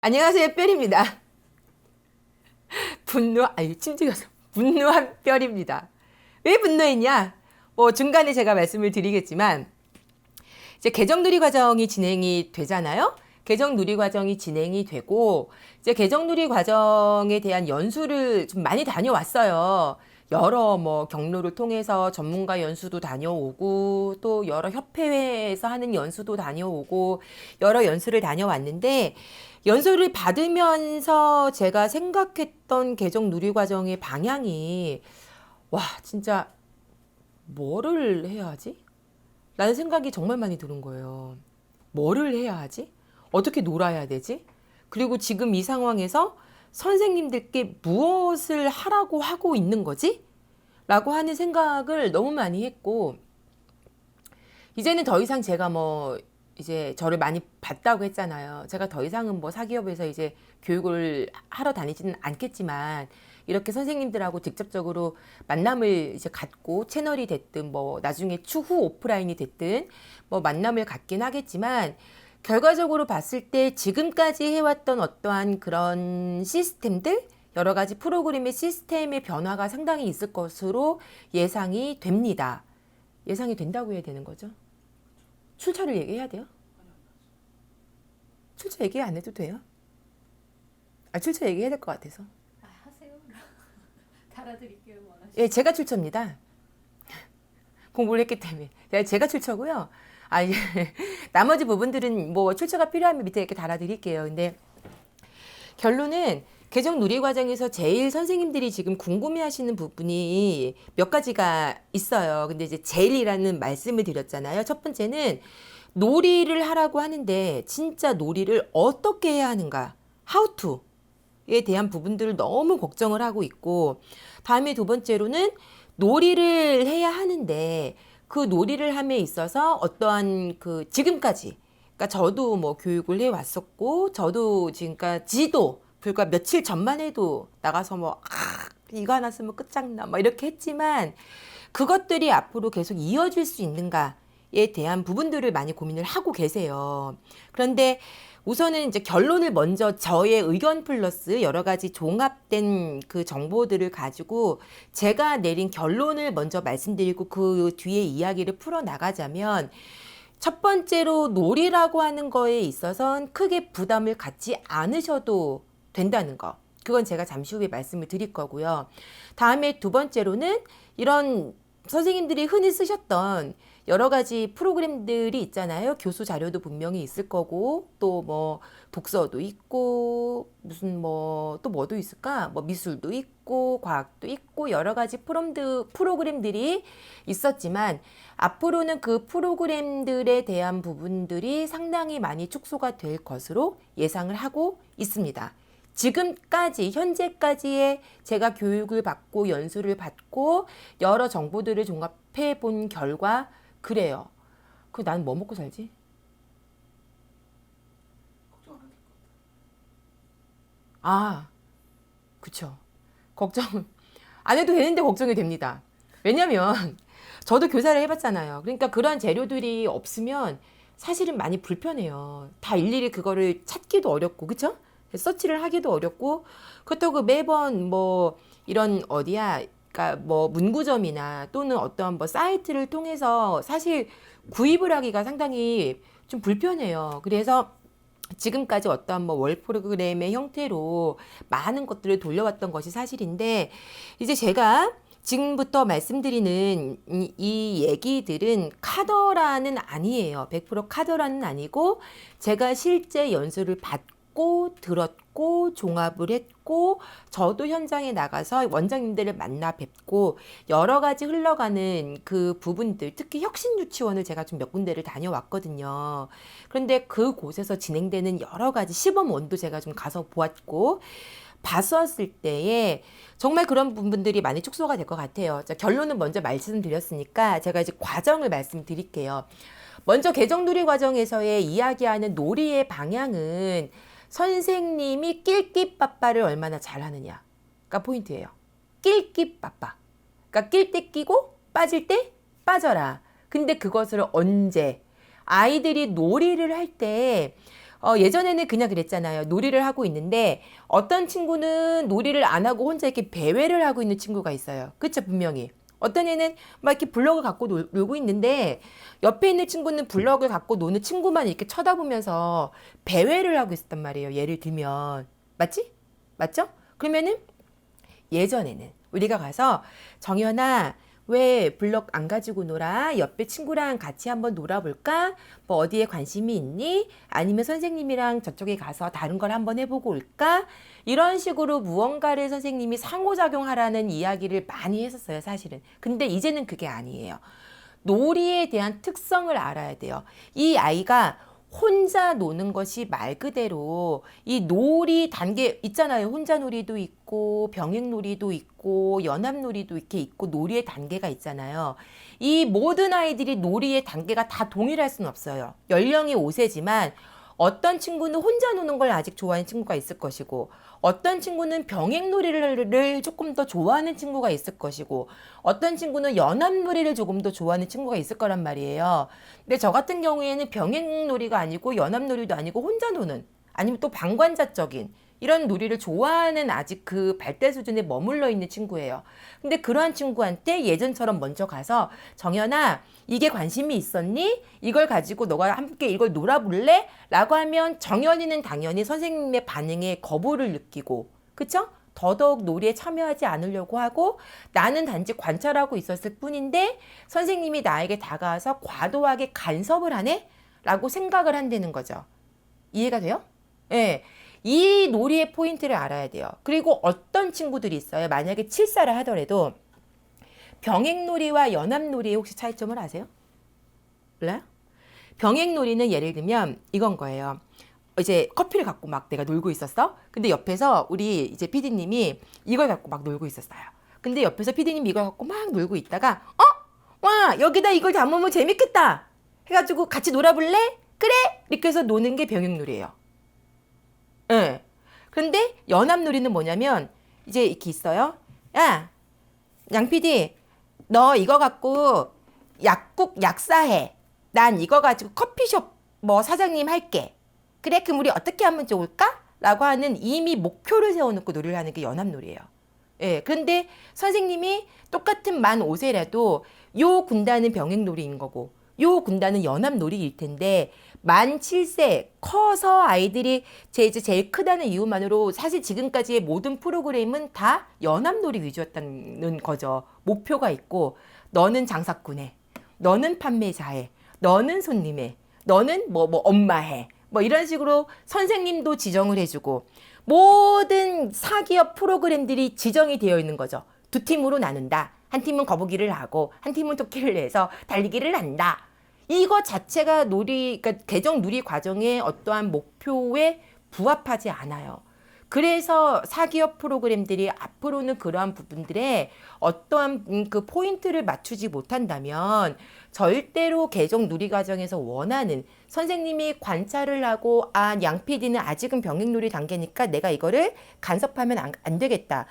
안녕하세요, 별입니다. 침찍어서 분노한 별입니다. 왜 분노했냐? 중간에 제가 말씀을 드리겠지만, 이제 개정 누리 과정이 진행이 되잖아요? 개정 누리 과정이 진행이 되고, 이제 개정 누리 과정에 대한 연수를 좀 많이 다녀왔어요. 여러 경로를 통해서 전문가 연수도 다녀오고, 또 여러 협회에서 하는 연수도 다녀오고, 여러 연수를 다녀왔는데, 연수를 받으면서 제가 생각했던 개정 누리 과정의 방향이, 와, 진짜 뭐를 해야 하지? 라는 생각이 정말 많이 드는 거예요. 뭐를 해야 하지? 어떻게 놀아야 되지? 그리고 지금 이 상황에서 선생님들께 무엇을 하라고 하고 있는 거지? 라고 하는 생각을 너무 많이 했고, 이제는 더 이상 제가 이제 저를 많이 봤다고 했잖아요. 제가 더 이상은 사기업에서 이제 교육을 하러 다니지는 않겠지만, 이렇게 선생님들하고 직접적으로 만남을 이제 갖고 채널이 됐든 나중에 추후 오프라인이 됐든 만남을 갖긴 하겠지만, 결과적으로 봤을 때 지금까지 해왔던 어떠한 그런 시스템들, 여러 가지 프로그램의 시스템의 변화가 상당히 있을 것으로 예상이 됩니다. 예상이 된다고 해야 되는 거죠? 출처를 얘기해야 돼요? 출처 얘기 안 해도 돼요? 출처 얘기해야 될 것 같아서. 하세요. 달아드릴게요. 원하시면. 예, 제가 출처입니다. 공부를 했기 때문에. 제가 출처고요. 이제 나머지 부분들은 출처가 필요하면 밑에 이렇게 달아드릴게요. 근데 결론은 개정 누리 과정에서 제일 선생님들이 지금 궁금해하시는 부분이 몇 가지가 있어요. 근데 이제 제일이라는 말씀을 드렸잖아요. 첫 번째는 놀이를 하라고 하는데 진짜 놀이를 어떻게 해야 하는가? How to에 대한 부분들을 너무 걱정을 하고 있고, 다음에 두 번째로는 놀이를 해야 하는데 그 놀이를 함에 있어서 어떠한 지금까지, 그러니까 저도 교육을 해 왔었고, 저도 지금까지도 불과 며칠 전만 해도 나가서 이거 하나 쓰면 끝장나 이렇게 했지만, 그것들이 앞으로 계속 이어질 수 있는가에 대한 부분들을 많이 고민을 하고 계세요. 그런데 우선은 이제 결론을 먼저 저의 의견 플러스 여러 가지 종합된 그 정보들을 가지고 제가 내린 결론을 먼저 말씀드리고 그 뒤에 이야기를 풀어 나가자면, 첫 번째로 놀이라고 하는 거에 있어서는 크게 부담을 갖지 않으셔도 된다는 거. 그건 제가 잠시 후에 말씀을 드릴 거고요. 다음에 두 번째로는 이런 선생님들이 흔히 쓰셨던 여러 가지 프로그램들이 있잖아요. 교수 자료도 분명히 있을 거고, 또 독서도 있고, 무슨 또 뭐도 있을까? 미술도 있고, 과학도 있고, 여러 가지 프로그램들이 있었지만, 앞으로는 그 프로그램들에 대한 부분들이 상당히 많이 축소가 될 것으로 예상을 하고 있습니다. 지금까지 현재까지의 제가 교육을 받고 연수를 받고 여러 정보들을 종합해 본 결과 그래요. 난 뭐 먹고 살지? 걱정 안 하실 것 그쵸. 걱정 안 해도 되는데 걱정이 됩니다. 왜냐면 저도 교사를 해봤잖아요. 그러니까 그러한 재료들이 없으면 사실은 많이 불편해요. 다 일일이 그거를 찾기도 어렵고, 그쵸? 서치를 하기도 어렵고, 그렇다고 매번 이런 그러니까 문구점이나 또는 어떤 사이트를 통해서 사실 구입을 하기가 상당히 좀 불편해요. 그래서 지금까지 어떠한 월 프로그램의 형태로 많은 것들을 돌려왔던 것이 사실인데, 이제 제가 지금부터 말씀드리는 이 얘기들은 카더라는 아니에요. 100% 카더라는 아니고, 제가 실제 연수를 받고 들었고 종합을 했고, 저도 현장에 나가서 원장님들을 만나 뵙고 여러 가지 흘러가는 그 부분들, 특히 혁신유치원을 제가 좀 몇 군데를 다녀왔거든요. 그런데 그곳에서 진행되는 여러 가지 시범원도 제가 좀 가서 보았고, 봤었을 때에 정말 그런 부분들이 많이 축소가 될 것 같아요. 자, 결론은 먼저 말씀드렸으니까 제가 이제 과정을 말씀드릴게요. 먼저 개정놀이 과정에서의 이야기하는 놀이의 방향은 선생님이 낄끼빠빠를 얼마나 잘하느냐가 포인트예요. 낄끼빠빠. 그러니까 낄 때 끼고 빠질 때 빠져라. 근데 그것을 언제? 아이들이 놀이를 할 때 예전에는 그냥 그랬잖아요. 놀이를 하고 있는데 어떤 친구는 놀이를 안 하고 혼자 이렇게 배회를 하고 있는 친구가 있어요. 그쵸, 분명히. 어떤 애는 막 이렇게 블럭을 갖고 놀고 있는데 옆에 있는 친구는 블럭을 갖고 노는 친구만 이렇게 쳐다보면서 배회를 하고 있었단 말이에요. 예를 들면. 맞지? 맞죠? 그러면은 예전에는 우리가 가서 정연아 왜 블럭 안 가지고 놀아? 옆에 친구랑 같이 한번 놀아볼까? 뭐 어디에 관심이 있니? 아니면 선생님이랑 저쪽에 가서 다른 걸 한번 해보고 올까? 이런 식으로 무언가를 선생님이 상호작용하라는 이야기를 많이 했었어요, 사실은. 근데 이제는 그게 아니에요. 놀이에 대한 특성을 알아야 돼요. 이 아이가 혼자 노는 것이 말 그대로 이 놀이 단계 있잖아요. 혼자 놀이도 있고 병행 놀이도 있고 연합 놀이도 이렇게 있고 놀이의 단계가 있잖아요. 이 모든 아이들이 놀이의 단계가 다 동일할 수는 없어요. 연령이 5세지만 어떤 친구는 혼자 노는 걸 아직 좋아하는 친구가 있을 것이고 어떤 친구는 병행 놀이를 조금 더 좋아하는 친구가 있을 것이고 어떤 친구는 연합 놀이를 조금 더 좋아하는 친구가 있을 거란 말이에요. 근데 저 같은 경우에는 병행 놀이가 아니고 연합 놀이도 아니고 혼자 노는 아니면 또 방관자적인 이런 놀이를 좋아하는 아직 그 발달 수준에 머물러 있는 친구예요. 근데 그러한 친구한테 예전처럼 먼저 가서 정연아 이게 관심이 있었니? 이걸 가지고 너가 함께 이걸 놀아볼래? 라고 하면 정연이는 당연히 선생님의 반응에 거부를 느끼고 그쵸? 더더욱 놀이에 참여하지 않으려고 하고 나는 단지 관찰하고 있었을 뿐인데 선생님이 나에게 다가와서 과도하게 간섭을 하네? 라고 생각을 한다는 거죠. 이해가 돼요? 예. 이 놀이의 포인트를 알아야 돼요. 그리고 어떤 친구들이 있어요. 만약에 칠사를 하더라도 병행놀이와 연합놀이의 혹시 차이점을 아세요? 몰라요? 병행놀이는 예를 들면 이건 거예요. 이제 커피를 갖고 막 내가 놀고 있었어. 근데 옆에서 우리 이제 PD님이 이걸 갖고 막 놀고 있었어요. 근데 옆에서 PD님이 이걸 갖고 막 놀고 있다가 와 여기다 이걸 담으면 재밌겠다 해가지고 같이 놀아볼래? 그래! 이렇게 해서 노는 게 병행놀이에요. 예. 그런데 연합놀이는 뭐냐면 이제 이렇게 있어요. 야, 양 PD, 너 이거 갖고 약국 약사해. 난 이거 가지고 커피숍 뭐 사장님 할게. 그래, 그럼 우리 어떻게 하면 좋을까? 라고 하는 이미 목표를 세워놓고 놀이를 하는 게 연합놀이에요. 예. 그런데 선생님이 똑같은 만 5세라도 요 군단은 병행놀이인 거고 요 군단은 연합놀이일 텐데 만 7세 커서 아이들이 이제 제일 크다는 이유만으로 사실 지금까지의 모든 프로그램은 다 연합놀이 위주였다는 거죠. 목표가 있고 너는 장사꾼 해. 너는 판매자해. 너는 손님해. 너는 뭐 엄마해. 뭐 이런 식으로 선생님도 지정을 해주고 모든 사기업 프로그램들이 지정이 되어 있는 거죠. 두 팀으로 나눈다. 한 팀은 거북이를 하고 한 팀은 토끼를 내서 달리기를 한다. 이거 자체가 그러니까 개정 누리 과정의 어떠한 목표에 부합하지 않아요. 그래서 사기업 프로그램들이 앞으로는 그러한 부분들에 어떠한 그 포인트를 맞추지 못한다면 절대로 개정 누리 과정에서 원하는 선생님이 관찰을 하고 양 PD는 아직은 병행놀이 단계니까 내가 이거를 간섭하면 안 되겠다.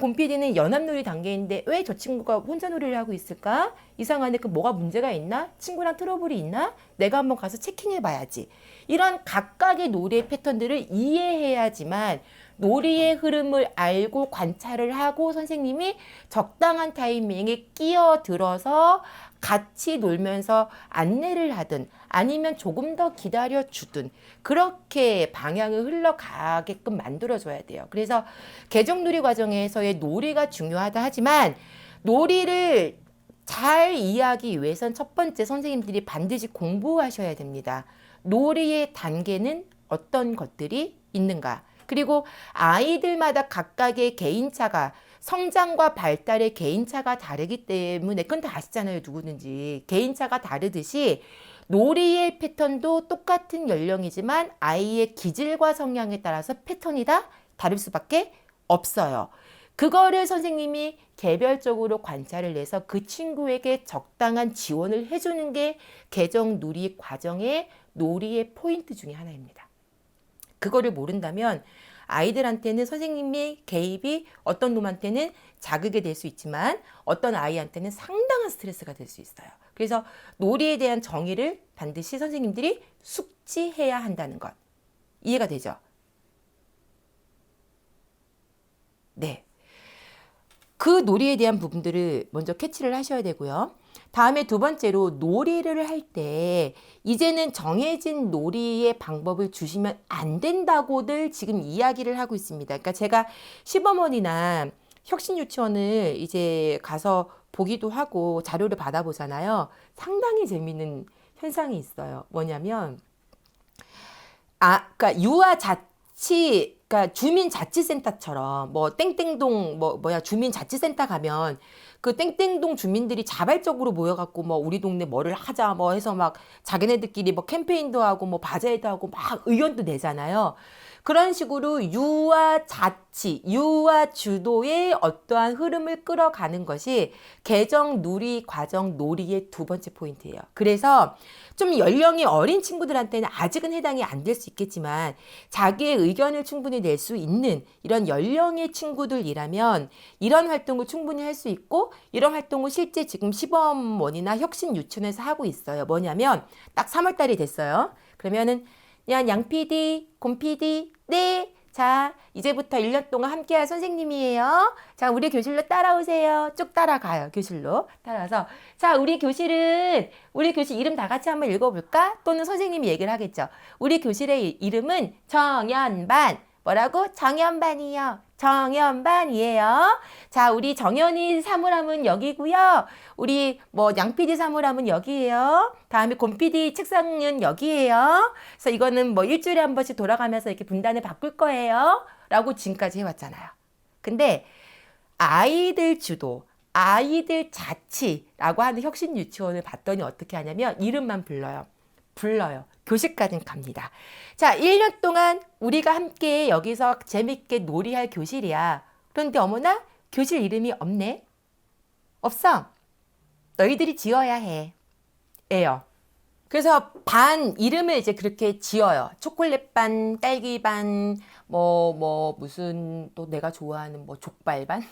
곰 PD는 연합놀이 단계인데 왜 저 친구가 혼자 놀이를 하고 있을까? 이상하네. 그 뭐가 문제가 있나? 친구랑 트러블이 있나? 내가 한번 가서 체킹해 봐야지. 이런 각각의 놀이의 패턴들을 이해해야지만 놀이의 흐름을 알고 관찰을 하고 선생님이 적당한 타이밍에 끼어들어서 같이 놀면서 안내를 하든 아니면 조금 더 기다려 주든 그렇게 방향을 흘러가게끔 만들어줘야 돼요. 그래서 개정놀이 과정에서의 놀이가 중요하다 하지만 놀이를 잘 이해하기 위해선 첫 번째 선생님들이 반드시 공부하셔야 됩니다. 놀이의 단계는 어떤 것들이 있는가? 그리고 아이들마다 각각의 개인차가 성장과 발달의 개인차가 다르기 때문에 그건 다 아시잖아요. 누구든지. 개인차가 다르듯이 놀이의 패턴도 똑같은 연령이지만 아이의 기질과 성향에 따라서 패턴이 다 다를 수밖에 없어요. 그거를 선생님이 개별적으로 관찰을 해서 그 친구에게 적당한 지원을 해주는 게 개정 누리 과정의 놀이의 포인트 중에 하나입니다. 그거를 모른다면 아이들한테는 선생님의 개입이 어떤 놈한테는 자극이 될 수 있지만 어떤 아이한테는 상당한 스트레스가 될 수 있어요. 그래서 놀이에 대한 정의를 반드시 선생님들이 숙지해야 한다는 것. 이해가 되죠? 네. 그 놀이에 대한 부분들을 먼저 캐치를 하셔야 되고요. 다음에 두 번째로 놀이를 할 때 이제는 정해진 놀이의 방법을 주시면 안 된다고들 지금 이야기를 하고 있습니다. 그러니까 제가 시범원이나 혁신유치원을 이제 가서 보기도 하고 자료를 받아보잖아요. 상당히 재미있는 현상이 있어요. 뭐냐면 그러니까 유아자치, 그러니까 주민자치센터처럼 뭐 땡땡동 주민자치센터 가면 그 땡땡동 주민들이 자발적으로 모여갖고 뭐 우리 동네 뭐를 하자 뭐 해서 막 자기네들끼리 뭐 캠페인도 하고 뭐 바자회도 하고 막 의견도 내잖아요. 그런 식으로 유아 자치, 유아 주도의 어떠한 흐름을 끌어가는 것이 개정 누리 과정 놀이의 두 번째 포인트예요. 그래서 좀 연령이 어린 친구들한테는 아직은 해당이 안 될 수 있겠지만 자기의 의견을 충분히 낼 수 있는 이런 연령의 친구들이라면 이런 활동을 충분히 할 수 있고 이런 활동을 실제 지금 시범원이나 혁신유치원에서 하고 있어요. 뭐냐면 딱 3월 달이 됐어요. 그러면은 야, 양 PD, 곰 PD, 네. 자, 이제부터 1년 동안 함께할 선생님이에요. 자, 우리 교실로 따라오세요. 쭉 따라가요. 교실로 따라와서 자, 우리 교실 이름 다 같이 한번 읽어볼까? 또는 선생님이 얘기를 하겠죠. 우리 교실의 이름은 정연반. 뭐라고? 정연반이요. 정연반이에요. 자, 우리 정연이 사물함은 여기고요. 우리 뭐 양PD 사물함은 여기에요. 다음에 곰PD 책상은 여기에요. 그래서 이거는 뭐 일주일에 한 번씩 돌아가면서 이렇게 분단을 바꿀 거예요. 라고 지금까지 해왔잖아요. 근데 아이들 주도, 아이들 자치라고 하는 혁신 유치원을 봤더니 어떻게 하냐면 이름만 불러요. 교실까지는 갑니다. 자, 1년 동안 우리가 함께 여기서 재밌게 놀이할 교실이야. 그런데 어머나 교실 이름이 없네. 없어. 너희들이 지어야 해. 예요. 그래서 반 이름을 이제 그렇게 지어요. 초콜릿 반, 딸기 반, 무슨 또 내가 좋아하는 뭐 족발 반,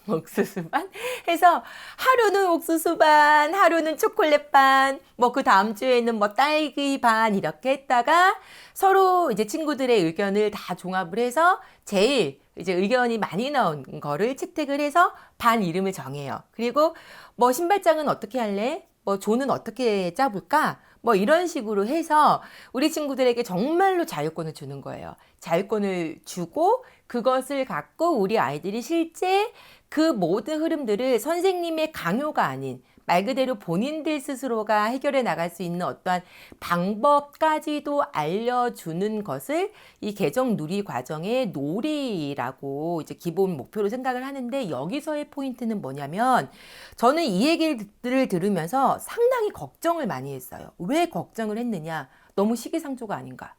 옥수수 반 해서 하루는 옥수수 반, 하루는 초콜릿 반, 뭐 그 다음 주에는 뭐 딸기 반 이렇게 했다가 서로 이제 친구들의 의견을 다 종합을 해서 제일 이제 의견이 많이 나온 거를 채택을 해서 반 이름을 정해요. 그리고 뭐 신발장은 어떻게 할래? 뭐 조는 어떻게 짜볼까? 뭐 이런 식으로 해서 우리 친구들에게 정말로 자유권을 주는 거예요. 자유권을 주고 그것을 갖고 우리 아이들이 실제 그 모든 흐름들을 선생님의 강요가 아닌 말 그대로 본인들 스스로가 해결해 나갈 수 있는 어떠한 방법까지도 알려주는 것을 이 개정 누리 과정의 놀이라고 이제 기본 목표로 생각을 하는데 여기서의 포인트는 뭐냐면 저는 이 얘기를 들으면서 상당히 걱정을 많이 했어요. 왜 걱정을 했느냐? 너무 시기상조가 아닌가?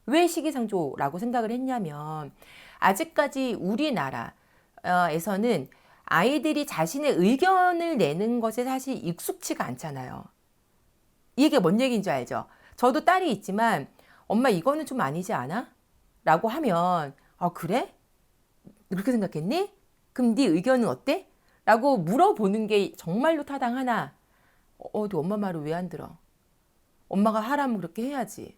왜 시기상조라고 생각을 했냐면 아직까지 우리나라에서는 아이들이 자신의 의견을 내는 것에 사실 익숙치가 않잖아요. 이게 뭔 얘기인지 알죠? 저도 딸이 있지만 엄마 이거는 좀 아니지 않아? 라고 하면 그래? 그렇게 생각했니? 그럼 네 의견은 어때? 라고 물어보는 게 정말로 타당하나? 너 엄마 말을 왜 안 들어? 엄마가 하라면 그렇게 해야지.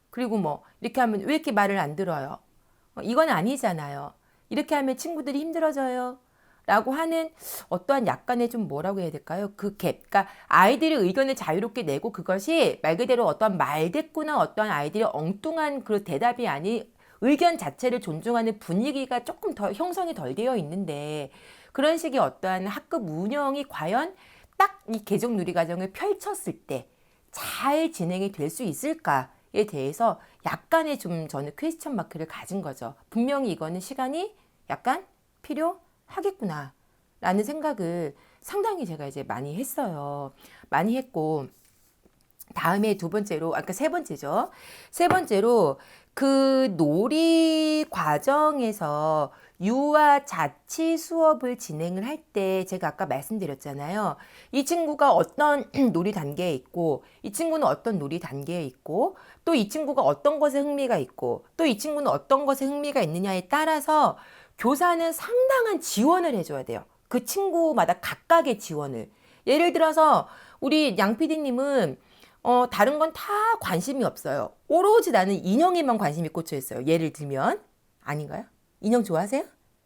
그리고 뭐 이렇게 하면 왜 이렇게 말을 안 들어요? 이건 아니잖아요. 이렇게 하면 친구들이 힘들어져요. 라고 하는 어떠한 약간의 좀 뭐라고 해야 될까요? 그 갭. 그러니까 아이들의 의견을 자유롭게 내고 그것이 말 그대로 어떠한 말대꾸나 어떠한 아이들의 엉뚱한 그 대답이 아닌 의견 자체를 존중하는 분위기가 조금 더 형성이 덜 되어 있는데 그런 식의 어떠한 학급 운영이 과연 딱 이 개정 누리 과정을 펼쳤을 때 잘 진행이 될 수 있을까에 대해서 약간의 좀 저는 퀘스천 마크를 가진 거죠. 분명히 이거는 시간이 약간 필요하겠구나 라는 생각을 상당히 제가 이제 많이 했어요. 많이 했고 다음에 두 번째로 아까 세 번째죠. 세 번째로 그 놀이 과정에서 유아 자치 수업을 진행을 할 때 제가 아까 말씀드렸잖아요. 이 친구가 어떤 놀이 단계에 있고 이 친구는 어떤 놀이 단계에 있고 또 이 친구가 어떤 것에 흥미가 있고 또 이 친구는 어떤 것에 흥미가 있느냐에 따라서 교사는 상당한 지원을 해줘야 돼요. 그 친구마다 각각의 지원을. 예를 들어서 우리 양 PD님은 다른 건 다 관심이 없어요. 오로지 나는 인형에만 관심이 꽂혀 있어요. 예를 들면 아닌가요? 인형 좋아하세요?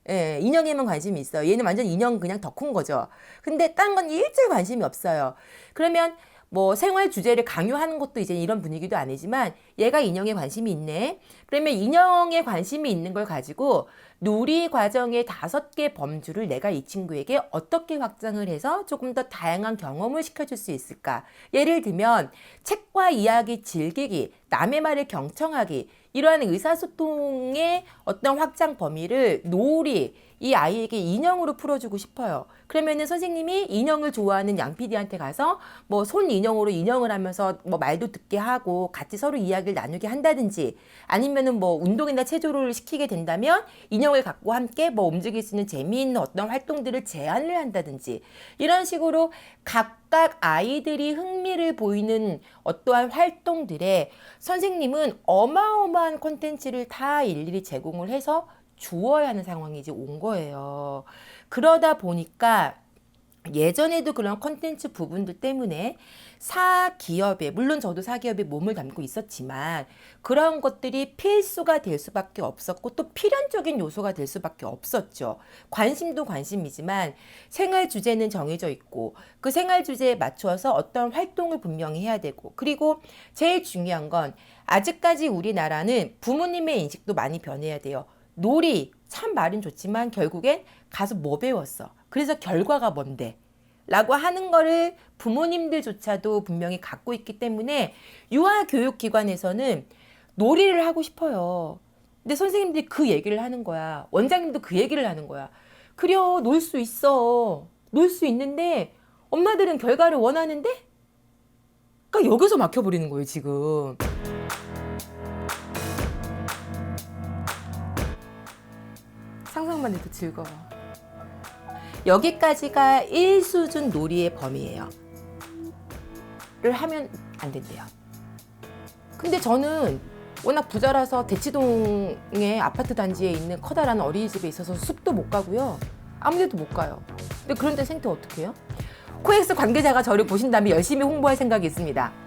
예, 인형에만 관심이 있어요. 얘는 완전 인형 그냥 덕후인 거죠. 근데 딴 건 일절 관심이 없어요. 그러면 뭐 생활 주제를 강요하는 것도 이제 이런 분위기도 아니지만 얘가 인형에 관심이 있네. 그러면 인형에 관심이 있는 걸 가지고 놀이 과정의 5개 범주를 내가 이 친구에게 어떻게 확장을 해서 조금 더 다양한 경험을 시켜줄 수 있을까? 예를 들면 책과 이야기 즐기기, 남의 말을 경청하기, 이러한 의사소통의 어떤 확장 범위를 놀이, 이 아이에게 인형으로 풀어주고 싶어요. 그러면은 선생님이 인형을 좋아하는 양 PD한테 가서 뭐 손 인형으로 인형을 하면서 뭐 말도 듣게 하고 같이 서로 이야기를 나누게 한다든지, 아니면은 뭐 운동이나 체조를 시키게 된다면 인형을 갖고 함께 뭐 움직일 수 있는 재미있는 어떤 활동들을 제안을 한다든지, 이런 식으로 각각 아이들이 흥미를 보이는 어떠한 활동들에 선생님은 어마어마한 콘텐츠를 다 일일이 제공을 해서 주어야 하는 상황이 이제 온 거예요. 그러다 보니까 예전에도 그런 콘텐츠 부분들 때문에 사기업에, 물론 저도 사기업에 몸을 담고 있었지만 그런 것들이 필수가 될 수밖에 없었고 또 필연적인 요소가 될 수밖에 없었죠. 관심도 관심이지만 생활 주제는 정해져 있고 그 생활 주제에 맞춰서 어떤 활동을 분명히 해야 되고, 그리고 제일 중요한 건 아직까지 우리나라는 부모님의 인식도 많이 변해야 돼요. 놀이 참 말은 좋지만 결국엔 가서 뭐 배웠어? 그래서 결과가 뭔데? 라고 하는 거를 부모님들조차도 분명히 갖고 있기 때문에 유아교육기관에서는 놀이를 하고 싶어요. 근데 선생님들이 그 얘기를 하는 거야. 원장님도 그 얘기를 하는 거야. 그려, 놀 수 있어. 놀 수 있는데 엄마들은 결과를 원하는데? 그러니까 여기서 막혀버리는 거예요, 지금. 상상만 해도 즐거워. 여기까지가 1수준 놀이의 범위예요. 를 하면 안 된대요. 근데 저는 워낙 부자라서 대치동의 아파트 단지에 있는 커다란 어린이집에 있어서 숲도 못 가고요. 아무 데도 못 가요. 근데 그런 데 생태 어떻게 해요? 코엑스 관계자가 저를 보신다면 열심히 홍보할 생각이 있습니다.